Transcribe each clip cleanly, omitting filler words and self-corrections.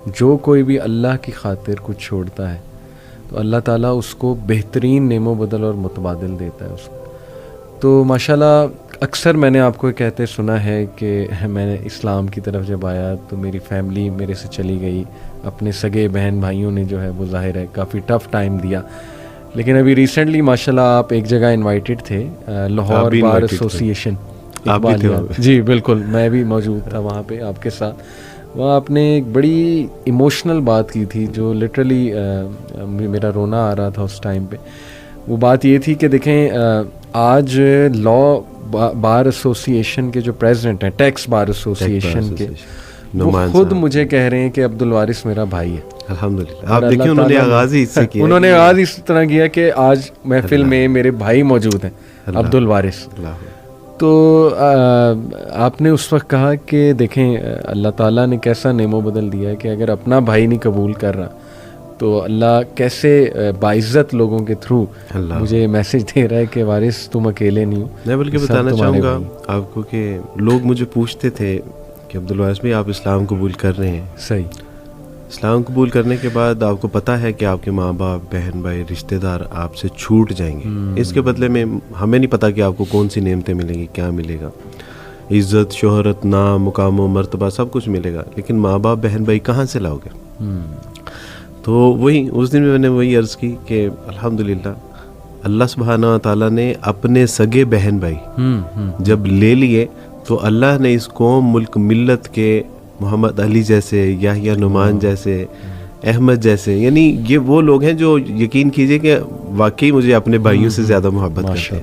جو کوئی بھی اللہ کی خاطر کچھ چھوڑتا ہے تو اللہ تعالیٰ اس کو بہترین نعم و بدل اور متبادل دیتا ہے اس کو. تو ماشاءاللہ اکثر میں نے آپ کو کہتے سنا ہے کہ میں نے اسلام کی طرف جب آیا تو میری فیملی میرے سے چلی گئی, اپنے سگے بہن بھائیوں نے جو ہے وہ ظاہر ہے کافی ٹف ٹائم دیا. لیکن ابھی ریسنٹلی ماشاءاللہ آپ ایک جگہ انوائٹیڈ تھے, لاہور بار ایسوسی ایشن. جی بالکل, میں بھی موجود تھا وہاں پہ آپ کے ساتھ. وہاں آپ نے ایک بڑی ایموشنل بات کی تھی جو لٹرلی میرا رونا آ رہا تھا اس ٹائم پہ. وہ بات یہ تھی کہ دیکھیں آج لا بار ایسوسی ایشن کے جو پریزیڈنٹ ہیں, ٹیکس بار ایسوسی ایشن کے, وہ خود مجھے کہہ رہے ہیں کہ عبدالوارث میرا بھائی ہے. الحمدللہ. آپ دیکھیں انہوں نے آغاز ہی اس سے کیا, انہوں نے آغاز اس طرح کیا کہ آج محفل میں میرے بھائی موجود ہیں عبدالوارث. تو آپ نے اس وقت کہا کہ دیکھیں اللہ تعالیٰ نے کیسا نعم و بدل دیا ہے کہ اگر اپنا بھائی نہیں قبول کر رہا تو اللہ کیسے باعزت لوگوں کے تھرو مجھے میسج دے رہا ہے کہ وارث تم اکیلے نہیں ہو. میں بلکہ بتانا چاہوں گا آپ کو کہ لوگ مجھے پوچھتے تھے کہ عبدالوارث بھائی آپ اسلام قبول کر رہے ہیں. صحیح. اسلام قبول کرنے کے بعد آپ کو پتہ ہے کہ آپ کے ماں باپ, بہن بھائی, رشتہ دار آپ سے چھوٹ جائیں گے. اس کے بدلے میں ہمیں نہیں پتہ کہ آپ کو کون سی نعمتیں ملیں گی, کیا ملے گا. عزت, شہرت, نام, مقام و مرتبہ سب کچھ ملے گا, لیکن ماں باپ, بہن بھائی کہاں سے لاؤ گے. تو وہی اس دن میں نے وہی عرض کی کہ الحمدللہ اللہ سبحانہ تعالیٰ نے اپنے سگے بہن بھائی جب لے لیے تو اللہ نے اس قوم, ملک, ملت کے محمد علی جیسے, یحییٰ نعمان جیسے, احمد جیسے, یعنی یہ وہ لوگ ہیں جو یقین کیجئے کہ واقعی مجھے اپنے بھائیوں سے زیادہ محبت کرتے ہیں.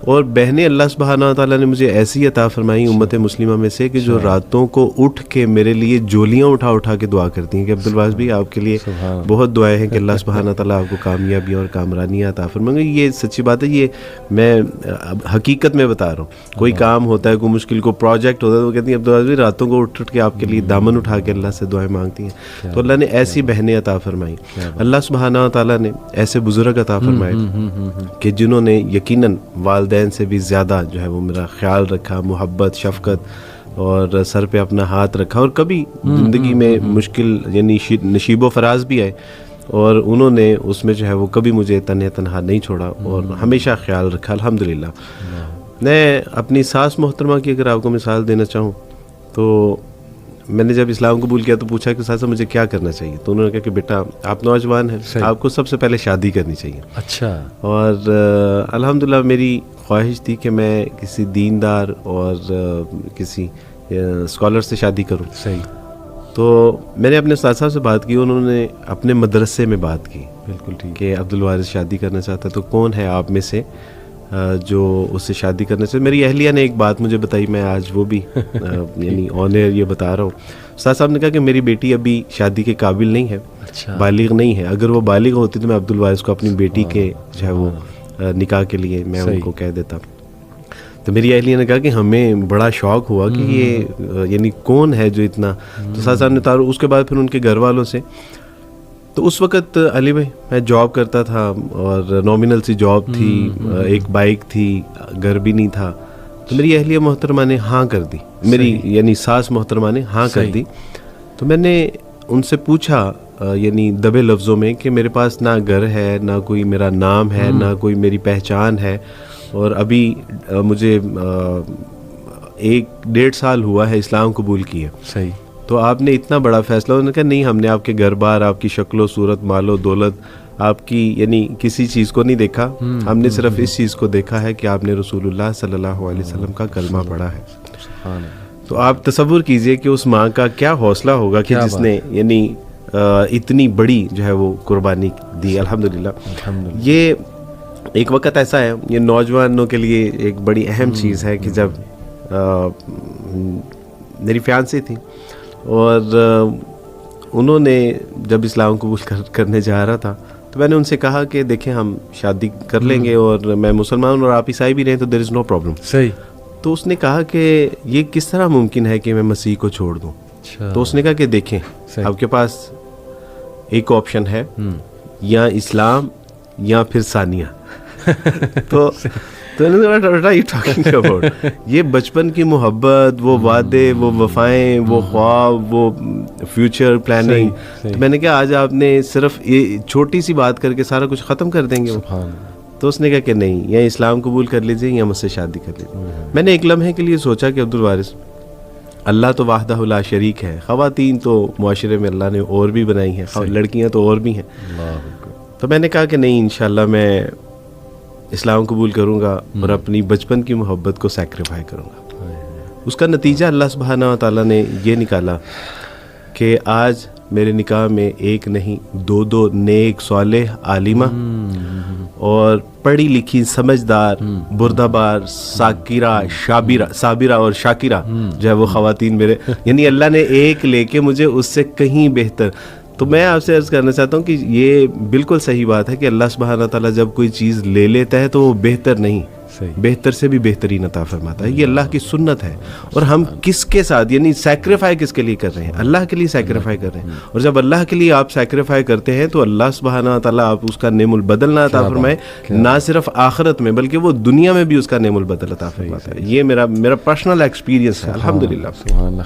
اور بہنیں اللہ سبحانہ تعالیٰ نے مجھے ایسی عطا فرمائی امت مسلمہ میں سے کہ جو راتوں کو اٹھ کے میرے لیے جولیاں اٹھا اٹھا کے دعا کرتی ہیں کہ عبدالوارث بھی آپ کے لیے بہت دعائیں ہیں کہ اللہ سبحانہ تعالیٰ آپ کو کامیابی اور کامرانیاں عطا فرمائیں. یہ سچی بات ہے, یہ میں حقیقت میں بتا رہا ہوں. کوئی کام ہوتا ہے, کوئی مشکل, کو پروجیکٹ ہوتا ہے, تو وہ کہتی ہیں عبدالوارث بھی راتوں کو اٹھ کے آپ کے لیے دامن اٹھا کے اللہ سے دعائیں مانگتی ہیں. تو اللہ نے ایسی بہنیں عطا فرمائی. اللہ سبحانہ تعالیٰ نے ایسے بزرگ عطا فرمائے کہ جنہوں نے یقیناً والدین سے بھی زیادہ جو ہے وہ میرا خیال رکھا, محبت, شفقت, اور سر پہ اپنا ہاتھ رکھا. اور کبھی زندگی میں مشکل یعنی نشیب و فراز بھی آئے اور انہوں نے اس میں جو ہے وہ کبھی مجھے تنہا نہیں چھوڑا اور ہمیشہ خیال رکھا. الحمدللہ. میں اپنی ساس محترمہ کی اگر آپ کو مثال دینا چاہوں تو میں نے جب اسلام قبول کیا تو پوچھا کہ ساس مجھے کیا کرنا چاہیے, تو انہوں نے کہا کہ بیٹا آپ نوجوان ہیں, آپ کو سب سے پہلے شادی کرنی چاہیے. اچھا. اور الحمدللہ میری خواہش تھی کہ میں کسی دیندار اور کسی اسکالر سے شادی کروں. صحیح. تو میں نے اپنے استاد صاحب سے بات کی, انہوں نے اپنے مدرسے میں بات کی. بالکل ٹھیک. کہ عبدالوارث شادی کرنا چاہتا ہے تو کون ہے آپ میں سے جو اس سے شادی کرنے سے. میری اہلیہ نے ایک بات مجھے بتائی, میں آج وہ بھی یعنی آن ایئر یہ بتا رہا ہوں. استاد صاحب نے کہا کہ میری بیٹی ابھی شادی کے قابل نہیں ہے, بالغ نہیں ہے. اگر وہ بالغ ہوتی تو میں عبدالوارث کو اپنی بیٹی کے جو ہے وہ نکاح کے لیے میں ان کو کہہ دیتا. تو میری اہلیہ نے کہا کہ ہمیں بڑا شوق ہوا کہ یہ یعنی کون ہے جو اتنا. تو استاد صاحب نے اس کے بعد پھر ان کے گھر والوں سے, تو اس وقت علی بھائی میں جاب کرتا تھا اور نامنل سی جاب تھی, ایک بائک تھی, گھر بھی نہیں تھا. تو میری اہلیہ محترمہ نے ہاں کر دی, میری یعنی ساس محترمہ نے ہاں کر دی. تو میں نے ان سے پوچھا یعنی دبے لفظوں میں کہ میرے پاس نہ گھر ہے, نہ کوئی میرا نام ہے, نہ کوئی میری پہچان ہے, اور ابھی مجھے 1-1.5 سال ہوا ہے اسلام قبول کیا. صحیح. تو آپ نے اتنا بڑا فیصلہ, انہوں نے کہا نہیں, ہم نے آپ کے گھر بار, آپ کی شکل و صورت, مال و دولت, آپ کی یعنی کسی چیز کو نہیں دیکھا, ہم نے صرف اس چیز کو دیکھا ہے کہ آپ نے رسول اللہ صلی اللہ علیہ وسلم کا کلمہ پڑھا ہے. تو آپ تصور کیجئے کہ اس ماں کا کیا حوصلہ ہوگا کہ جس نے یعنی اتنی بڑی جو ہے وہ قربانی دی. الحمدللہ. یہ ایک وقت ایسا ہے, یہ نوجوانوں کے لیے ایک بڑی اہم چیز ہے کہ جب میری فیانسی تھی اور انہوں نے جب اسلام قبول کرنے جا رہا تھا تو میں نے ان سے کہا کہ دیکھیں ہم شادی کر لیں گے اور میں مسلمان اور آپ عیسائی بھی رہیں تو دیر از نو پرابلم. صحیح. تو اس نے کہا کہ یہ کس طرح ممکن ہے کہ میں مسیح کو چھوڑ دوں. تو اس نے کہا کہ دیکھیں آپ کے پاس ایک آپشن ہے, یا اسلام یا پھر ثانیہ. تو تو یہ بچپن کی محبت، وہ وعدے، وہ وفائیں، وہ خواب، وہ فیوچر پلاننگ، تو میں نے کہا آج آپ نے صرف یہ چھوٹی سی بات کر کے سارا کچھ ختم کر دیں گے. تو اس نے کہا کہ نہیں، یا اسلام قبول کر لیجیے یا مجھ سے شادی کر لیجیے. میں نے ایک لمحے کے لیے سوچا کہ عبدالوارث، اللہ تو وحدہ لا شریک ہے، خواتین تو معاشرے میں اللہ نے اور بھی بنائی ہیں، لڑکیاں تو اور بھی ہیں. تو میں نے کہا کہ نہیں، انشاءاللہ میں اسلام قبول کروں گا اور اپنی بچپن کی محبت کو سیکریفائی کروں گا. اس کا نتیجہ اللہ سبحانہ و تعالیٰ نے یہ نکالا کہ آج میرے نکاح میں ایک نہیں 2 نیک صالح عالمہ اور پڑھی لکھی سمجھدار بردبار صابرہ اور شاکرہ جو ہے وہ خواتین میرے، یعنی اللہ نے ایک لے کے مجھے اس سے کہیں بہتر. تو میں آپ سے عرض کرنا چاہتا ہوں کہ یہ بالکل صحیح بات ہے کہ اللہ سبحانہ تعالیٰ جب کوئی چیز لے لیتا ہے تو وہ بہتر نہیں، بہتر سے بھی بہترین عطا فرماتا ہے. یہ اللہ کی سنت ہے. اور ہم کس کے ساتھ، یعنی سیکریفائی کس کے لیے کر رہے ہیں؟ اللہ کے لیے سیکریفائی کر رہے ہیں. اور جب اللہ کے لیے آپ سیکریفائی کرتے ہیں تو اللہ سبحانہ تعالیٰ آپ اس کا نعم البدل نہ عطا فرمائے، نہ صرف آخرت میں بلکہ وہ دنیا میں بھی اس کا نعم البدل عطا فرماتا ہے. یہ میرا پرسنل ایکسپیرینس ہے الحمدللہ.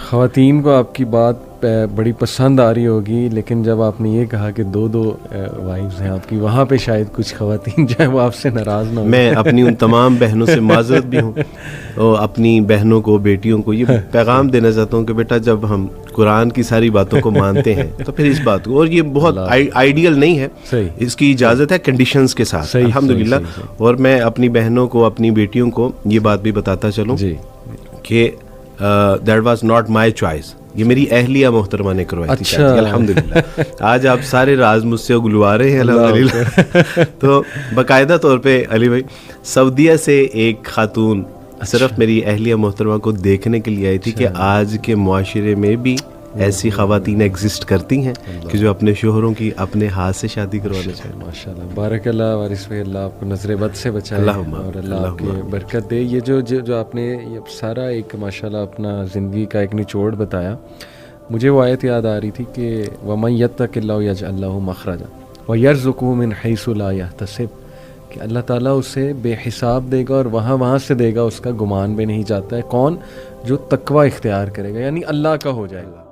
خواتین کو آپ کی بات بڑی پسند آ رہی ہوگی، لیکن جب آپ نے یہ کہا کہ 2 وائفز ہیں آپ کی، وہاں پہ شاید کچھ خواتین جو ہے وہ آپ سے ناراض نہ ہو. میں اپنی ان تمام بہنوں سے معذرت بھی ہوں، اور اپنی بہنوں کو، بیٹیوں کو یہ پیغام دینا چاہتا ہوں کہ بیٹا جب ہم قرآن کی ساری باتوں کو مانتے ہیں تو پھر اس بات کو، اور یہ بہت آئیڈیل نہیں ہے، اس کی اجازت ہے کنڈیشنز کے ساتھ الحمدللہ. اور میں اپنی بہنوں کو، اپنی بیٹیوں کو یہ بات بھی بتاتا چلوں کہ that was not my choice, یہ میری اہلیہ محترمہ نے کروائی تھی الحمدللہ. آج آپ سارے راز مجھ سے اگلوا رہے ہیں الحمدللہ. تو باقاعدہ طور پہ علی بھائی، سعودیہ سے ایک خاتون صرف میری اہلیہ محترمہ کو دیکھنے کے لیے آئی تھی کہ آج کے معاشرے میں بھی ایسی خواتین ایگزسٹ کرتی ہیں کہ جو اپنے شوہروں کی اپنے ہاتھ سے شادی کروانا چاہیں. ماشاءاللہ، بارک اللہ وارث بھائی، اللہ آپ کو نظر بد سے بچائے اور اللہ آپ کی برکت دے. یہ جو آپ نے یہ سارا ایک ماشاءاللہ اپنا زندگی کا ایک نچوڑ بتایا، مجھے وہ آیت یاد آ رہی تھی کہ وَمَن يَتَّقِ اللَّهَ يَجْعَل لَهُ مَخْرَجًا وَيَرْزُقْهُ مِنْ حَيْثُ لَا يَحْتَسِبُ، کہ اللہ تعالیٰ اسے بے حساب دے گا اور وہاں سے دے گا، اس کا گمان بھی نہیں جاتا ہے. کون؟ جو تقوی اختیار کرے گا، یعنی اللہ کا ہو جائے گا.